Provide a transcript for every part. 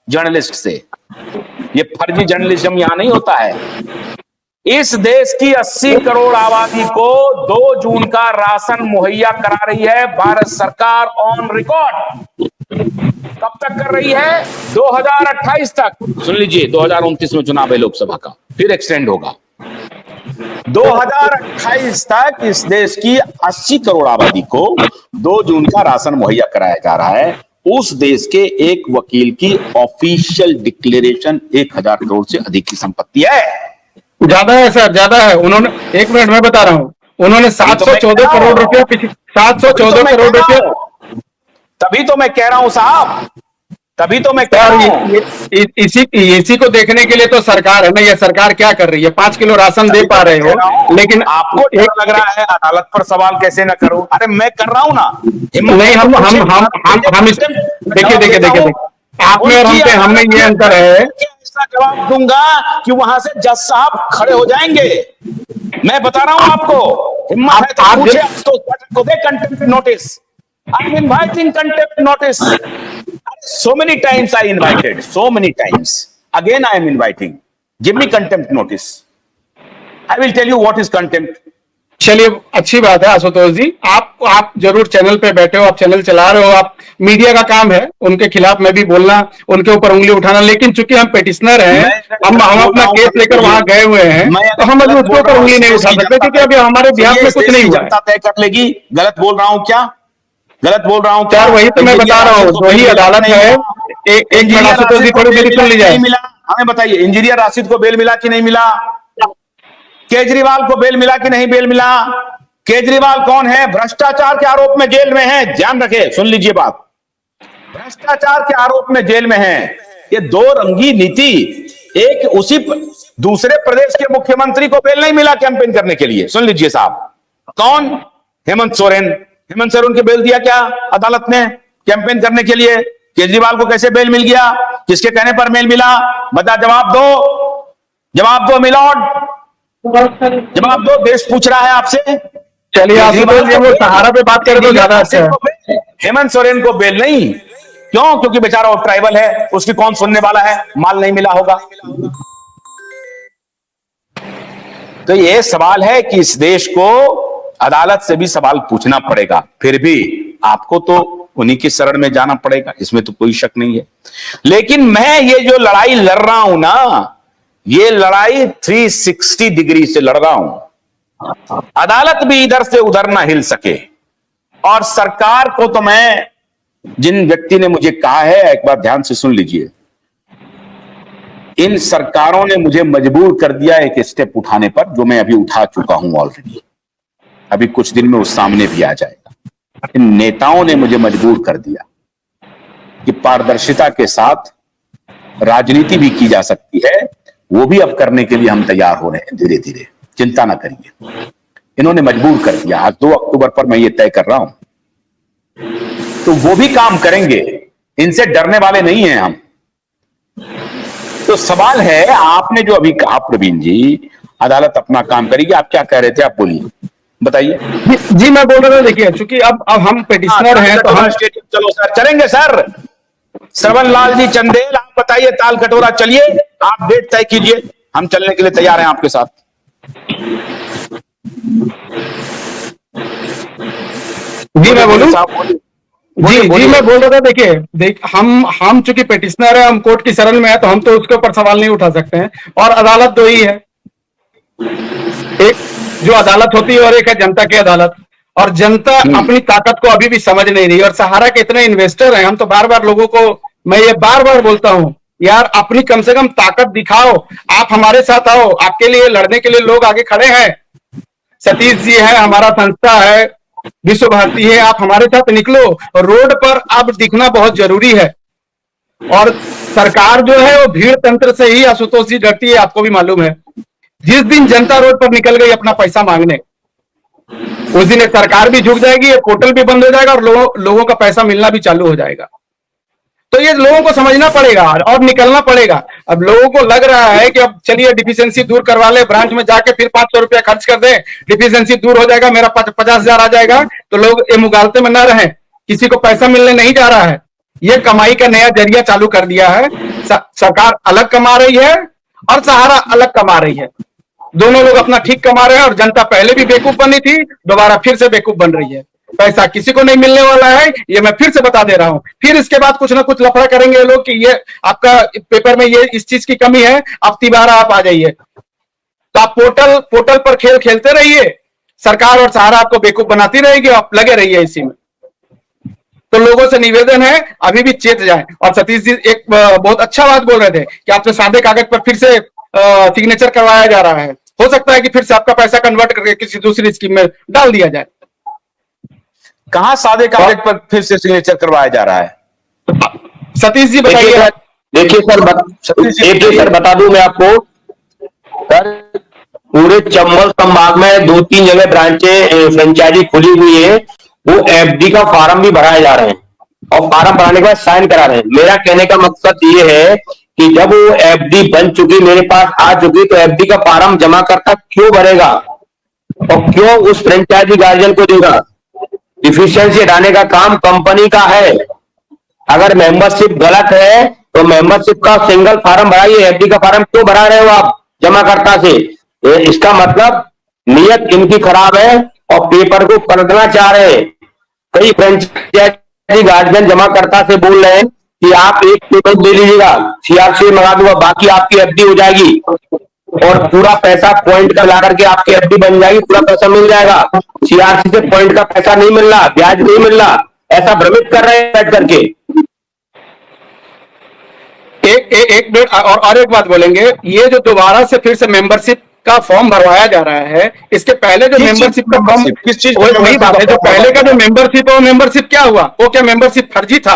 Journalist से। ये फर्जी जर्नलिज्म यहां नहीं होता है। इस देश की 80 करोड़ आबादी को 2 जून का राशन मुहैया करा रही है भारत सरकार ऑन रिकॉर्ड। कब तक कर रही है? 2028 तक। सुन लीजिए, 2029 में चुनाव है लोकसभा का, फिर एक्सटेंड होगा। 2028 तक इस देश की 80 करोड़ आबादी को 2 जून का राशन मुहैया कराया जा रहा है। उस देश के एक वकील की ऑफिशियल डिक्लेरेशन 1000 करोड़ से अधिक की संपत्ति है। ज्यादा है सर, ज्यादा है। उन्होंने, एक मिनट मैं बता रहा हूं, उन्होंने 714 करोड़ रुपया, 714 करोड़ रुपया। तभी तो मैं कह रहा हूं साहब, तभी तो मैं कह रहा हूं। इसी को देखने के लिए तो सरकार है ना। ये सरकार क्या कर रही है? 5 किलो राशन दे पा रहे हो, लेकिन आपको एक लग रहा है अदालत पर सवाल कैसे ना करूं। अरे मैं कर रहा हूं ना। नहीं, हम देखिए, आप में और हम में ये अंतर है। ऐसा जवाब दूंगा कि वहां से जज साहब खड़े हो जाएंगे। मैं बता रहा हूं आपको, हिम्मत है तो पूछे तो को दे contempt notice. I am inviting contempt notice. So many times I invited, so many times. Again I am inviting. Give me contempt notice. I will tell you what is contempt. चलिए, अच्छी बात है आशुतोष जी, आप जरूर चैनल पे बैठे हो, आप चैनल चला रहे हो, आप मीडिया का काम है उनके खिलाफ में भी बोलना, उनके ऊपर उंगली उठाना। लेकिन चूंकि हम पेटिशनर हैं, हम अपना केस लेकर वहां गए हुए हैं, तो हम अभी उसके ऊपर उंगली नहीं उठा सकते, क्योंकि अभी हमारे बिहार में कुछ नहीं हुआ। जनता तय कर लेगी। गलत बोल रहा हूं क्या? गलत बोल रहा हूं क्या? वही तो मैं बता रहा हूँ, वही अदालत है। एक मिनट आशुतोष जी, थोड़ी मेरी सुन लीजिए। हमें बताइए, इंजीनियर राशिद को बेल मिला कि नहीं मिला? केजरीवाल को बेल मिला कि नहीं बेल मिला? केजरीवाल कौन है? भ्रष्टाचार के आरोप में जेल में है। ध्यान रखे, सुन लीजिए बात, भ्रष्टाचार के आरोप में जेल में है। ये दो रंगी नीति। एक उसी दूसरे प्रदेश के मुख्यमंत्री को बेल नहीं मिला कैंपेन करने के लिए। सुन लीजिए साहब, कौन? हेमंत सोरेन। हेमंत सोरेन को बेल दिया क्या अदालत ने कैंपेन करने के लिए? केजरीवाल को कैसे बेल मिल गया? किसके कहने पर बेल मिला? बता, जवाब दो, जवाब दो मिलॉर्ड, जवाब दो। देश पूछ रहा है आपसे। चलिए आशुतोष जी, वो सहारा पे बात करें तो ज्यादा अच्छा है। हेमंत सोरेन को बेल नहीं, क्यों? क्योंकि बेचारा वो ट्राइबल है, उसकी कौन सुनने वाला है? माल नहीं मिला होगा। तो ये सवाल है कि इस देश को अदालत से भी सवाल पूछना पड़ेगा, फिर भी आपको तो उन्हीं की शरण में जाना पड़ेगा, इसमें तो कोई शक नहीं है। लेकिन मैं ये जो लड़ाई लड़ रहा हूं ना, ये लड़ाई 360 डिग्री से लड़ रहा हूं। अदालत भी इधर से उधर ना हिल सके। और सरकार को तो मैं, जिन व्यक्ति ने मुझे कहा है, एक बार ध्यान से सुन लीजिए, इन सरकारों ने मुझे मजबूर कर दिया एक स्टेप उठाने पर, जो मैं अभी उठा चुका हूं ऑलरेडी। अभी कुछ दिन में उस सामने भी आ जाएगा। इन नेताओं ने मुझे मजबूर कर दिया कि पारदर्शिता के साथ राजनीति भी की जा सकती है। वो भी अब करने के लिए हम तैयार हो रहे हैं धीरे धीरे, चिंता ना करिए। इन्होंने मजबूर कर दिया। आज 2 अक्टूबर पर मैं ये तय कर रहा हूं, तो वो भी काम करेंगे। इनसे डरने वाले नहीं हैं हम। तो सवाल है, आपने जो अभी कहा प्रवीण जी, अदालत अपना काम करेगी। आप क्या कह रहे थे? आप बोलिए, बताइए। जी मैं बोल रहा था, देखिए चूंकि अब हम पेटिशनर हैं तो हम, चलो सर, चलेंगे सर। श्रवण लाल जी चंदेल, आप बताइए, ताल कटोरा चलिए, आप डेट तय कीजिए, हम चलने के लिए तैयार हैं आपके साथ। जी मैं बोलूं? जी मैं बोल रहा था, देखिए हम चूंकि पेटिशनर है, हम कोर्ट की शरण में है, तो हम तो उसके ऊपर सवाल नहीं उठा सकते हैं। और अदालत 2 ही है, एक जो अदालत होती है और एक है जनता की अदालत। और जनता अपनी ताकत को अभी भी समझ नहीं रही। और सहारा के इतने इन्वेस्टर हैं, हम तो बार बार लोगों को, मैं ये बार बार बोलता हूं, यार अपनी कम से कम ताकत दिखाओ, आप हमारे साथ आओ, आपके लिए लड़ने के लिए लोग आगे खड़े हैं। सतीश जी है, हमारा संस्था है, विश्व भारती है, आप हमारे साथ निकलो। रोड पर अब दिखना बहुत जरूरी है। और सरकार जो है वो भीड़ तंत्र से ही आशुतोष जी डरती है, आपको भी मालूम है। जिस दिन जनता रोड पर निकल गई अपना पैसा मांगने, उस दिन एक सरकार भी झुक जाएगी, ये पोर्टल भी बंद हो जाएगा और लोगों का पैसा मिलना भी चालू हो जाएगा। तो ये लोगों को समझना पड़ेगा और निकलना पड़ेगा। अब लोगों को लग रहा है कि अब चलिए डिफिशियंसी दूर करवा ले, ब्रांच में जाके फिर 500 रुपया खर्च कर दे, डिफिशियंसी दूर हो जाएगा, मेरा 50,000 आ जाएगा। तो लोग ये मुगालते में न रहें, किसी को पैसा मिलने नहीं जा रहा है। ये कमाई का नया जरिया चालू कर दिया है। सरकार अलग कमा रही है और सहारा अलग कमा रही है। दोनों लोग अपना ठीक कमा रहे हैं और जनता पहले भी बेवकूफ बनी थी, दोबारा फिर से बेवकूफ बन रही है। पैसा किसी को नहीं मिलने वाला है, ये मैं फिर से बता दे रहा हूं। फिर इसके बाद कुछ ना कुछ लफड़ा करेंगे लोग कि ये आपका पेपर में ये इस चीज की कमी है, अब तिबारा आप आ जाइए। तो आप पोर्टल पर खेल खेलते रहिए, सरकार और सहारा आपको बेवकूफ बनाती रहेगी, आप लगे रहिए इसी में। तो लोगों से निवेदन है अभी भी चेत जाए। और सतीश जी एक बहुत अच्छा बात बोल रहे थे कि आपसे सादे कागज पर फिर से सिग्नेचर करवाया जा रहा है। हो सकता है कि फिर से आपका पैसा कन्वर्ट करके किसी दूसरी स्कीम में डाल दिया जाए। कहां सादे कागज पर फिर से सिग्नेचर करवाया जा रहा है? सतीश जी बताइए। देखिए सर बता दूं मैं आपको सर, पूरे चंबल संभाग में 2-3 जगह ब्रांचें फ्रेंचाइजी खुली हुई है। वो एफडी का फार्म भी भराए जा रहे हैं और फार्म भराने के बाद साइन करा रहे हैं। मेरा कहने का मकसद ये है कि जब वो एफडी बन चुकी, मेरे पास आ चुकी, तो एफडी का फार्म जमा करता क्यों भरेगा और क्यों उस फ्रेंचाइजी गार्जियन को देगा? डिफिशियंसी हटाने का काम कंपनी का है। अगर मेंबरशिप गलत है तो मेंबरशिप का सिंगल फार्म भराइए, एफडी का फार्म क्यों भरा रहे हो आप जमाकर्ता से? इसका मतलब नीयत इनकी खराब है और पेपर को पलटना चाह रहे हैं। कई फ्रेंचाइजी गार्जियन जमाकर्ता से बोल रहे हैं कि आप एक पेपर दे लीजिएगा, सीआरसी मंगा दूंगा, बाकी आपकी एफडी हो जाएगी और पूरा पैसा पॉइंट का ला करके आपकी एफडी बन जाएगी, पूरा पैसा मिल जाएगा। सीआरसी से पॉइंट का पैसा नहीं मिल रहा, ब्याज नहीं मिल रहा, ऐसा भ्रमित कर रहे हैं बैठ करके। एक मिनट और एक बात बोलेंगे। ये जो दोबारा से फिर से मेंबरशिप का फॉर्म भरवाया जा रहा है, इसके पहले जो मेंबरशिप का फॉर्म, किस चीज वही बात है, जो पहले का जो मेंबरशिप है वो मेंबरशिप क्या हुआ? वो क्या मेंबरशिप फर्जी था?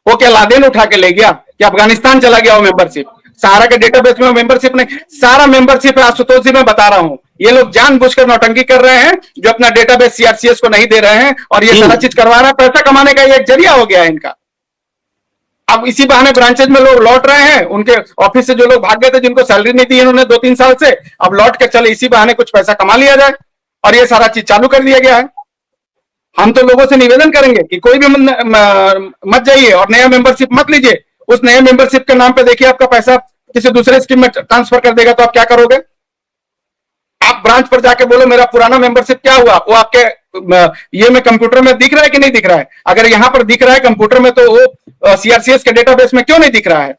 वो क्या लादेन उठा के ले गया कि अफगानिस्तान चला गया वो मेंबरशिप? सहारा के डेटाबेस में मेंबरशिप नहीं, सारा मेंबरशिप है। आशुतोष जी मैं बता रहा हूं, ये लोग जानबूझकर नौटंकी कर रहे हैं, जो अपना डेटाबेस सीआरसीएस को नहीं दे रहे हैं और ये सारा चीज करवा रहा है। पैसा कमाने का ये एक जरिया हो गया है इनका। अब इसी बहाने ब्रांचेज में लोग लौट रहे हैं, उनके ऑफिस से जो लोग भाग गए थे, जिनको सैलरी नहीं दी इन्होंने 2-3 साल से, अब लौट के चले इसी बहाने कुछ पैसा कमा लिया जाए, और ये सारा चीज चालू कर दिया गया है। हम तो लोगों से निवेदन करेंगे कि कोई भी मत जाइए और नया मेंबरशिप मत लीजिए। उस नए मेंबरशिप के नाम पे देखिए आपका पैसा किसी दूसरे स्कीम में ट्रांसफर कर देगा, तो आप क्या करोगे? आप ब्रांच पर जाके बोलो मेरा पुराना मेंबरशिप क्या हुआ, वो आपके ये में कंप्यूटर में दिख रहा है कि नहीं दिख रहा है? अगर यहां पर दिख रहा है कंप्यूटर में, तो वो सीआरसीएस के डेटाबेस में क्यों नहीं दिख रहा है?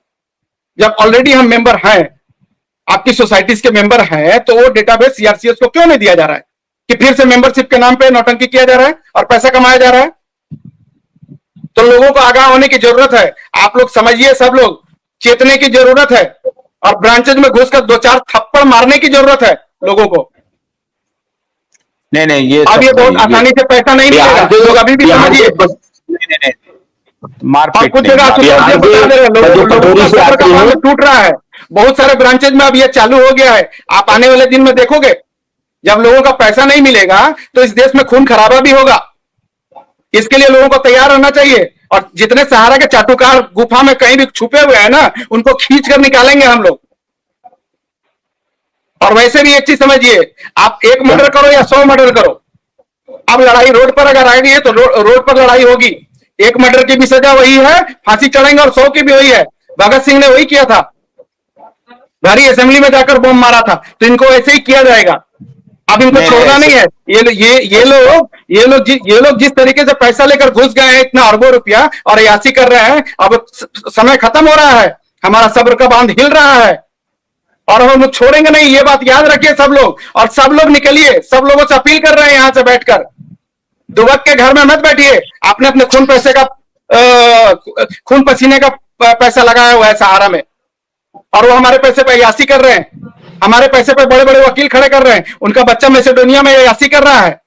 जब ऑलरेडी हम मेंबर हैं, आपकी सोसाइटीज के मेंबर हैं, तो वो डेटाबेस सीआरसीएस को क्यों नहीं दिया जा रहा है कि फिर से मेंबरशिप के नाम पे नौटंकी किया जा रहा है और पैसा कमाया जा रहा है? तो लोगों को आगाह होने की जरूरत है। आप लोग समझिए, सब लोग चेतने की जरूरत है और ब्रांचेज में घुसकर 2-4 थप्पड़ मारने की जरूरत है लोगों को। नहीं ये अब ये बहुत आसानी से पैसा नहीं मिलेगा, लोग अभी भी समझिए। मारपीट कुछ जगह टूट रहा है, बहुत सारे ब्रांचेज में अब ये चालू हो गया है। आप आने वाले दिन में देखोगे, जब लोगों का पैसा नहीं मिलेगा तो इस देश में खून खराबा भी होगा। इसके लिए लोगों को तैयार रहना चाहिए। और जितने सहारा के चाटुकार गुफा में कहीं भी छुपे हुए हैं ना, उनको खींच कर निकालेंगे हम लोग। और वैसे भी एक चीज समझिए, आप एक मर्डर करो या 100 मर्डर करो, अब लड़ाई रोड पर अगर आएगी है तो रोड पर लड़ाई होगी। एक मर्डर की भी सजा वही है, फांसी चढ़ेंगे, और 100 की भी वही है। भगत सिंह ने वही किया था, भारी असेंबली में जाकर बम मारा था, तो इनको ऐसे ही किया जाएगा। अब इनको छोड़ना नहीं है। ये लोग जिस तरीके से पैसा लेकर घुस गए हैं, इतना अरबों रुपया, और अयासी कर रहे हैं, अब समय खत्म हो रहा है, हमारा सब्र का बांध हिल रहा है और हम लोग छोड़ेंगे नहीं। ये बात याद रखिए सब लोग, और सब लोग निकलिए। सब लोगों से अपील कर रहे हैं यहां से बैठकर, दुबक के घर में मत बैठिए। आपने अपने खून पसीने का पैसा लगाया हुआ है सहारा में, और वो हमारे पैसे पे अयासी कर रहे हैं। हमारे पैसे पे बड़े बड़े वकील खड़े कर रहे हैं। उनका बच्चा मैसेडोनिया में अयासी कर रहा है,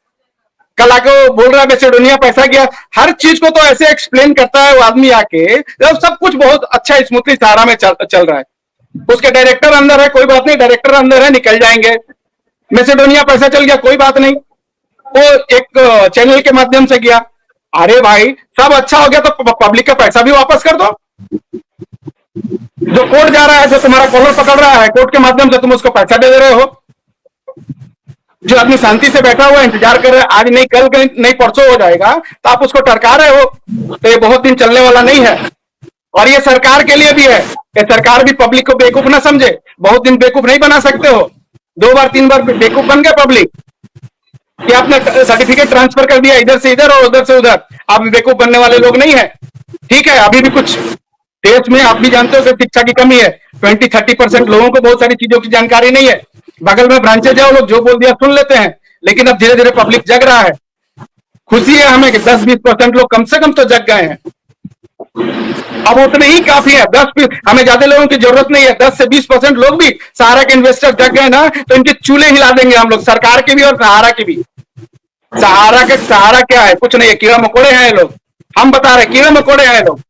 कल आके वो बोल रहा है मैसेडोनिया पैसा गया। हर चीज को तो ऐसे एक्सप्लेन करता है वो आदमी आके, सब कुछ बहुत अच्छा स्मूथली सहारा में चल रहा है। उसके डायरेक्टर अंदर है, कोई बात नहीं, डायरेक्टर अंदर है, निकल जाएंगे। मैसेडोनिया पैसा चल गया, कोई बात नहीं, वो एक चैनल के माध्यम से गया। अरे भाई, सब अच्छा हो गया तो पब्लिक का पैसा भी वापस कर दो। जो कोर्ट जा रहा है, जो तुम्हारा कॉलर पकड़ रहा है, कोर्ट के माध्यम से तुम उसको पैसा दे रहे हो। जो आदमी शांति से बैठा हुआ इंतजार कर रहा है, आज नहीं कल नहीं परसों हो जाएगा, तो आप उसको टरका रहे हो, तो ये बहुत दिन चलने वाला नहीं है। और ये सरकार के लिए भी है कि सरकार भी पब्लिक को बेवकूफ ना समझे। बहुत दिन बेवकूफ नहीं बना सकते हो, 2 बार 3 बार बेवकूफ बन गए पब्लिक कि आपने सर्टिफिकेट ट्रांसफर कर दिया इधर से इधर और उधर से उधर। आप बेवकूफ बनने वाले लोग नहीं है। ठीक है, अभी भी कुछ देश में आप भी जानते हो कि शिक्षा की कमी है, 20-30% लोगों को बहुत सारी चीजों की जानकारी नहीं है। बगल में ब्रांचेज जाओ, लोग जो बोल दिया सुन लेते हैं, लेकिन अब धीरे धीरे पब्लिक जग रहा है। खुशी है हमें कि 10-20% लोग कम से कम तो जग गए हैं। अब उतने ही काफी है, 10 हमें ज्यादा लोगों की जरूरत नहीं है। 10 से 20% लोग भी सहारा के इन्वेस्टर जग गए ना, तो इनके चूल्हे हिला देंगे हम लोग, सरकार के भी और सहारा के भी। सहारा क्या है? कुछ नहीं है, कीड़ा मकोड़े हैं ये लोग। हम बता रहे कीड़े मकोड़े हैं ये लोग।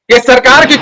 ये सरकार की